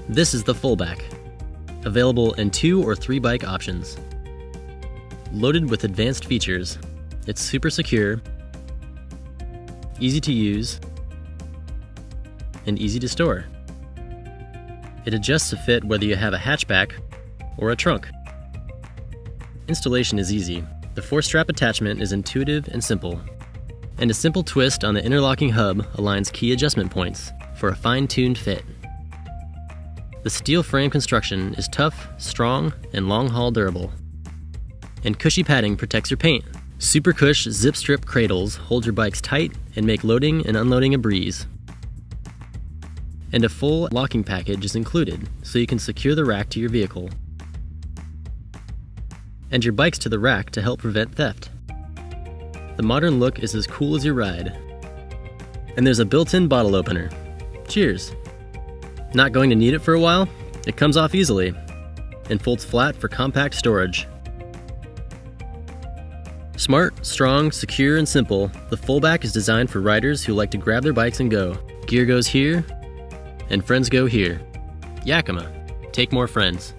This is the FullBack, available in 2 or 3 bike options. Loaded with advanced features, it's super secure, easy to use, and easy to store. It adjusts to fit whether you have a hatchback or a trunk. Installation is easy. The 4-strap attachment is intuitive and simple, and a simple twist on the interlocking hub aligns key adjustment points for a fine-tuned fit. The steel frame construction is tough, strong, and long-haul durable. And cushy padding protects your paint. Super Cush zip strip cradles hold your bikes tight and make loading and unloading a breeze. And a full locking package is included, so you can secure the rack to your vehicle and your bikes to the rack to help prevent theft. The modern look is as cool as your ride. And there's a built-in bottle opener. Cheers! Not going to need it for a while? It comes off easily and folds flat for compact storage. Smart, strong, secure, and simple, the FullBack is designed for riders who like to grab their bikes and go. Gear goes here, and friends go here. Yakima. Take more friends.